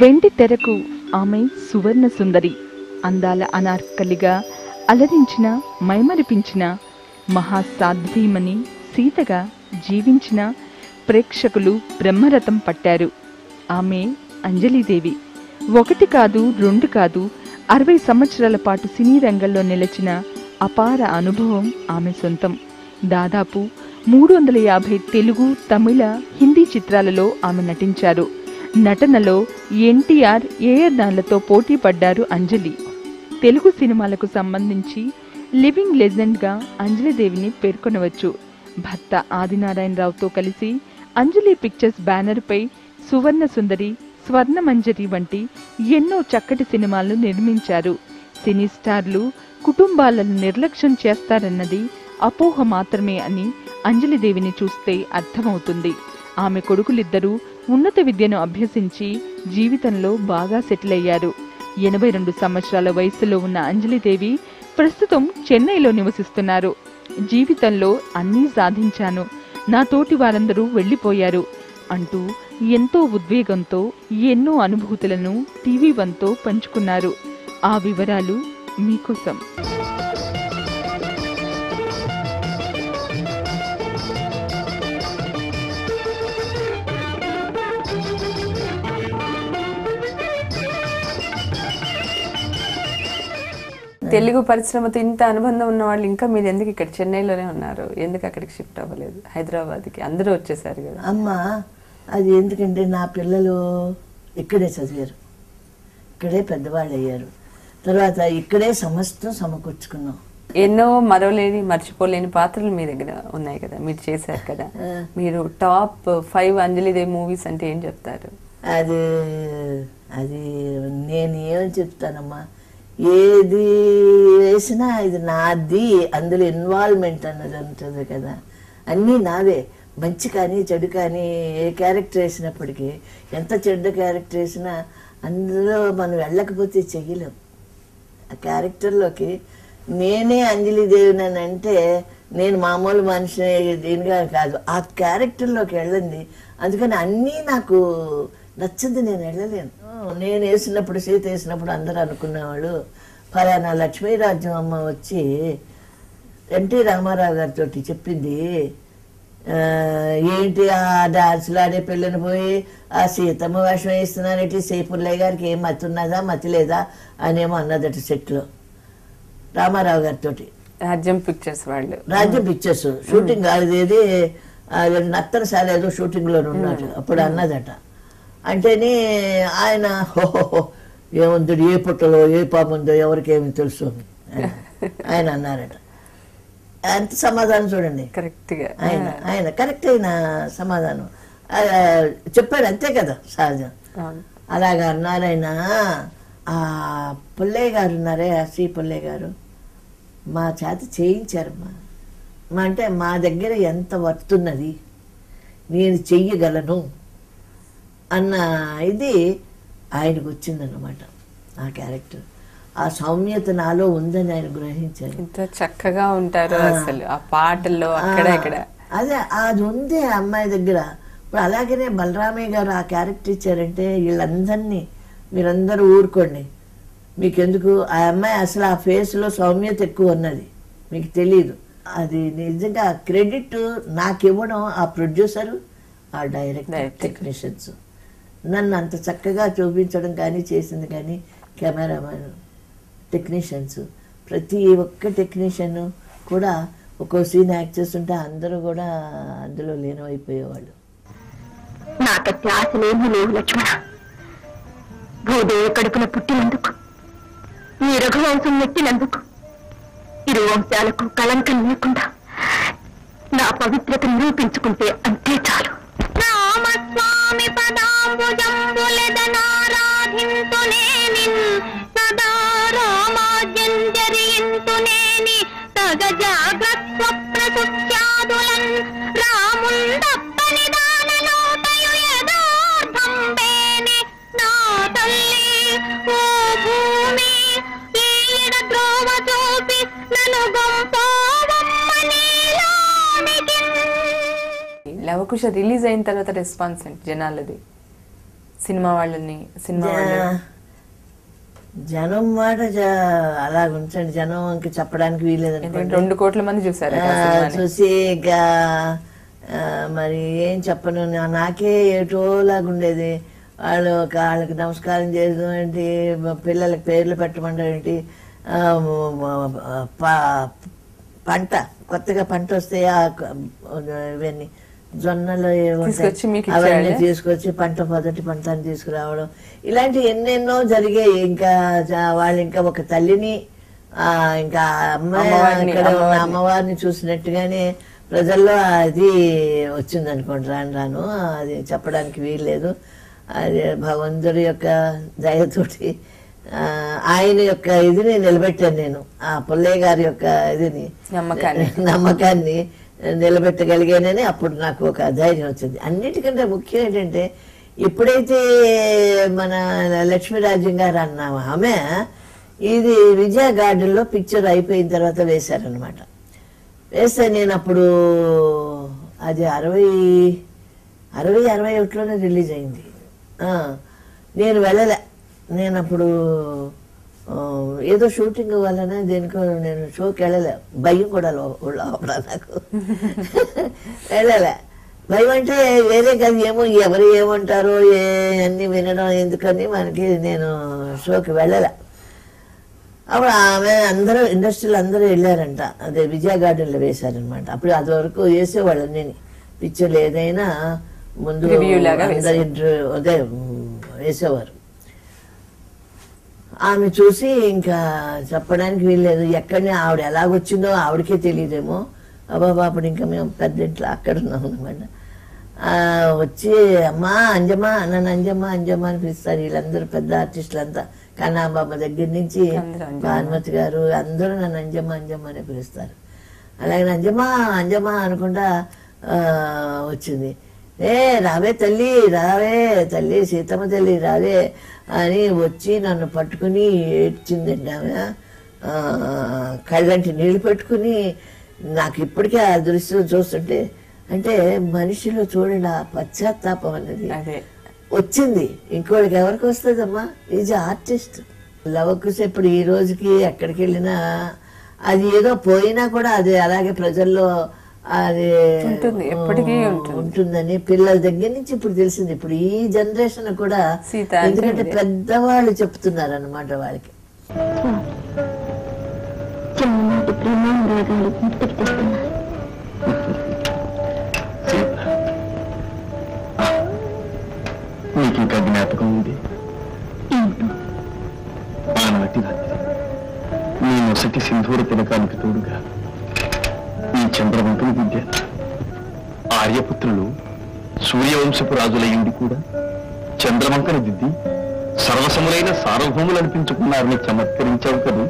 వెండి తెరకు ఆమె సువర్ణ సుందరి, అందాల అనార్కలిగా అలరించిన, మైమరిపించిన మహాసాధ్వీమణి సీతగా జీవించిన ప్రేక్షకులు బ్రహ్మరథం పట్టారు. ఆమె అంజలీదేవి. 1 కాదు 2 కాదు, 60 సంవత్సరాల పాటు సినీ రంగంలో నిలిచిన అపార అనుభవం ఆమె సొంతం. దాదాపు 350 తెలుగు, తమిళ, హిందీ చిత్రాలలో ఆమె నటించారు. నటనలో ఎన్టీఆర్, ఏఆర్నాలతో పోటీ పడ్డారు అంజలి. తెలుగు సినిమాలకు సంబంధించి లివింగ్ లెజెండ్గా అంజలిదేవిని పేర్కొనవచ్చు. భర్త ఆదినారాయణరావుతో కలిసి అంజలి పిక్చర్స్ బ్యానర్పై సువర్ణ సుందరి, స్వర్ణమంజరి వంటి ఎన్నో చక్కటి సినిమాలను నిర్మించారు. సినీ స్టార్లు కుటుంబాలను నిర్లక్ష్యం చేస్తారన్నది అపోహ మాత్రమే అని అంజలిదేవిని చూస్తే అర్థమవుతుంది. ఆమె కొడుకులిద్దరూ ఉన్నత విద్యను అభ్యసించి జీవితంలో బాగా సెటిల్ అయ్యారు. 82 సంవత్సరాల వయసులో ఉన్న అంజలిదేవి ప్రస్తుతం చెన్నైలో నివసిస్తున్నారు. జీవితంలో అన్నీ సాధించాను, నా తోటి వారందరూ వెళ్ళిపోయారు అంటూ ఎంతో ఉద్వేగంతో ఎన్నో అనుభూతులను TV1తో పంచుకున్నారు. ఆ వివరాలు మీకోసం. తెలుగు పరిశ్రమతో ఇంత అనుబంధం ఉన్న వాళ్ళు ఇంకా మీరు ఎందుకు ఇక్కడ చెన్నైలోనే ఉన్నారు? ఎందుకు అక్కడికి షిఫ్ట్ అవ్వలేదు హైదరాబాద్కి? అందరూ వచ్చేసారు కదా. అమ్మ, అది ఎందుకంటే నా పిల్లలు ఇక్కడే చదివారు, ఇక్కడే పెద్దవాళ్ళు అయ్యారు. తర్వాత ఇక్కడే సమస్తం సమకూర్చుకున్నాం. ఎన్నో మరవలేని, మర్చిపోలేని పాత్రలు మీ దగ్గర ఉన్నాయి కదా, మీరు చేశారు కదా. మీరు టాప్ 5 అంజలిదేవి మూవీస్ అంటే ఏం చెప్తారు? అది అది నేను ఏమని చెప్తానమ్మా, ఏది వేసినా ఇది నాది, అందులో ఇన్వాల్వ్మెంట్ అన్నది ఉంటుంది కదా, అన్నీ నావే. మంచి కానీ చెడు కానీ ఏ క్యారెక్టర్ వేసినప్పటికీ, ఎంత చెడ్డ క్యారెక్టర్ వేసినా అందులో మనం వెళ్ళకపోతే చెయ్యలేం. ఆ క్యారెక్టర్లోకి నేనే అంజలిదేవిని అంటే నేను మామూలు మనిషి దీనిగా కాదు, ఆ క్యారెక్టర్లోకి వెళ్ళండి. అందుకని అన్నీ నాకు నచ్చదు, నేను వెళ్ళలేను. నేను వేసినప్పుడు, సీత వేసినప్పుడు అందరూ అనుకునేవాళ్ళు, ఫలానా లక్ష్మీరాజ్యం అమ్మ వచ్చి ఎన్టీ రామారావు గారితో చెప్పింది, ఏంటి ఆ డాన్సులు ఆడే పిల్లని పోయి ఆ సీతమ్మ వేషం వేస్తున్నానంటే సేపుల్లయ్య గారికి ఏం మతి ఉన్నదా, మతి లేదా అనేమో అన్నదట సెట్లో రామారావు గారితో. రాజ్యం పిక్చర్స్ వాళ్ళు, రాజ్యం పిక్చర్స్ షూటింగ్ అదేది నత్తనశాల ఏదో షూటింగ్లోనే ఉన్నాడు అప్పుడు అన్నదట. అంటేనే ఆయన ఏముందో, ఏ పుట్టలో ఏ పాముందో ఎవరికేమి తెలుసు ఆయన అన్నారట. అంత సమాధానం చూడండి, కరెక్ట్గా ఆయన కరెక్ట్ అయిన సమాధానం చెప్పాడు, అంతే కదా సహజం. అలాగా అన్నారైనా. ఆ పుల్లయ్య గారు ఉన్నారే, శ్రీ పుల్లయ్య గారు మా చేత చేయించారమ్మా. అంటే మా దగ్గర ఎంత వర్తున్నది, నేను చెయ్యగలను అన్న ఇది ఆయనకు వచ్చిందన్నమాట. ఆ క్యారెక్టర్, ఆ సౌమ్యత నాలో ఉందని ఆయన గ్రహించారు. ఎంత చక్కగా ఉంటారు అసలు ఆ పాటల్లో, అక్కడ ఇక్కడ అదే అది ఉంది ఆ అమ్మాయి దగ్గర. ఇప్పుడు అలాగనే బలరామయ్య గారు ఆ క్యారెక్టర్ ఇచ్చారంటే వీళ్ళందరినీ మీరందరూ ఊరుకోండి, మీకెందుకు. ఆ అమ్మాయి అసలు ఆ ఫేస్లో సౌమ్యత ఎక్కువ ఉన్నది, మీకు తెలియదు. అది నిజంగా క్రెడిట్ నాకు ఇవ్వడం ఆ ప్రొడ్యూసరు, ఆ డైరెక్టర్, టెక్నీషియన్స్ నన్ను అంత చక్కగా చూపించడం కానీ చేసింది కానీ కెమెరామెన్, టెక్నీషియన్స్, ప్రతి ఒక్క టెక్నీషియన్ కూడా ఒక్కో సీన్ యాక్ట్ చేస్తుంటే అందరూ కూడా అందులో లీనమైపోయేవాళ్ళు. నాకు త్యాసలేమీ లేవు లక్ష్మణ. భూదేవి కడుపున పుట్టినందుకు, ఈ రఘువంశం నెట్టినందుకు, ఇరు వంశాలకు కళంకం లేకుండా నా పవిత్రత నిరూపించుకుంటే అంతే చాలు. రామస్వామి పదాంబుజంబులెదనారాధింతునేని సదా రామాజ్యం జరింతునేని తగ జాగ్రత్త స్వప్న సుఖ్యాదులన్ రాముందప్పని దానలోటయు యథార్థం బేని నా తల్లి ఓ భూమి ఈడ ద్రోవ చూపి నన్ను లవకుశ రిలీజ్ అయిన తర్వాత రెస్పాన్స్ ఏంటి జనాలది? సినిమా వాళ్ళని జనం మాట అలాగ ఉంచండి, జనం ఇంక చెప్పడానికి వీలేదు. 2 కోట్ల మంది చూసారు చూసి ఇంకా మరి ఏం చెప్పను, నాకే ఏటోలాగా ఉండేది. వాళ్ళకి నమస్కారం చేయడం ఏంటి, పిల్లలకి పేర్లు పెట్టమంటారు ఏంటి, పంట కొత్తగా పంట వస్తే ఇవన్నీ జొన్నలు అవన్నీ తీసుకొచ్చి మొదటి పంటని తీసుకురావడం, ఇలాంటి ఎన్నెన్నో జరిగాయి. ఇంకా వాళ్ళు ఇంకా ఒక తల్లిని ఇంకా అమ్మవారిని చూసినట్టుగానే ప్రజల్లో అది వచ్చింది అనుకోండి. రాను అది చెప్పడానికి వీల్లేదు. అది భగవంతుడి యొక్క దయతోటి ఆయన యొక్క ఇదిని నిలబెట్టాను నేను. ఆ పుల్లయ్య గారి యొక్క ఇదిని నమ్మకాన్ని నిలబెట్టగలిగానని అప్పుడు నాకు ఒక ధైర్యం వచ్చింది. అన్నిటికంటే ముఖ్యం ఏంటంటే, ఎప్పుడైతే మన లక్ష్మీరాజ్యం గారు అన్నాము ఆమె ఇది విజయ గార్డెన్లో పిక్చర్ అయిపోయిన తర్వాత వేశారనమాట. వేస్తే నేను అప్పుడు అది 60-61లోనే రిలీజ్ అయింది. నేను వెళ్ళలే. నేను అప్పుడు ఏదో షూటింగ్ వలన దేనికో నేను షోకి వెళ్ళలే. భయం కూడా లోపల నాకు వెళ్ళలే. భయం అంటే వేరే కాదు, ఏమో ఎవరు ఏమంటారో అన్ని వినడం ఎందుకని మనకి నేను షోకి వెళ్ళలే. అప్పుడు ఆమె అందరూ ఇండస్ట్రీలో అందరూ వెళ్ళారంట. అదే విజయ గార్డెన్లో వేశారనమాట. అప్పుడు అది వరకు వేసేవాళ్ళని నేను పిక్చర్లు ఏదైనా ముందు అదే వేసేవారు. ఆమె చూసి ఇంకా చెప్పడానికి వీల్లేదు. ఎక్కడనే ఆవిడ ఎలాగొచ్చిందో ఆవిడకే తెలియదేమో. అబ్బాబా అప్పుడు ఇంకా మేము పెద్దింట్లో అక్కడ ఉన్నాం అనమాట. వచ్చి అమ్మా అంజమ్మా, నన్ను అంజమ్మా అంజమ్మా అని పిలుస్తారు వీళ్ళందరూ పెద్ద ఆర్టిస్టులంతా. కన్నాబాబా దగ్గర నుంచి భానుమతి గారు అందరూ నన్ను అంజమ్మ అంజమ్మ అని పిలుస్తారు. అలాగే అంజమ్మా అంజమ్మా అనుకుంటా వచ్చింది. రావే తల్లి, రావే తల్లి, సీతమ్మ తల్లి రావే అని వచ్చి నన్ను పట్టుకుని ఏడ్చిందండి ఆమె. కళ్ళంటి నీళ్ళు పెట్టుకుని. నాకు ఇప్పటికే ఆ దృశ్యం చూస్తుంటే అంటే మనిషిలో చూడండి ఆ పశ్చాత్తాపం అనేది వచ్చింది. ఇంకోటికి ఎవరికి వస్తుందమ్మా? Is artist. లవకుశ ఇప్పుడు ఈ రోజుకి ఎక్కడికి వెళ్ళినా అది ఏదో పోయినా కూడా అది అలాగే ప్రజల్లో అది ఉంటుందని పిల్లల దగ్గర నుంచి ఇప్పుడు తెలిసింది. ఇప్పుడు ఈ జనరేషన్ కూడా ఎందుకంటే పెద్దవాళ్ళు చెప్తున్నారు అన్నమాట వాళ్ళకి. నీకు ఇంకా జ్ఞాపకం ఉంది? ఆనాటి రాత్రి నీ మొసటి సింధూర తిలకానికి తోడుగా నీ చంద్రవంకను దిద్దాను. ఆర్యపుత్రులు సూర్యవంశపు రాజులయ్యింది కూడా చంద్రవంకను దిద్ది సర్వసములైన సార్వభౌములు అనిపించుకున్నారని చమత్కరించావు కదా.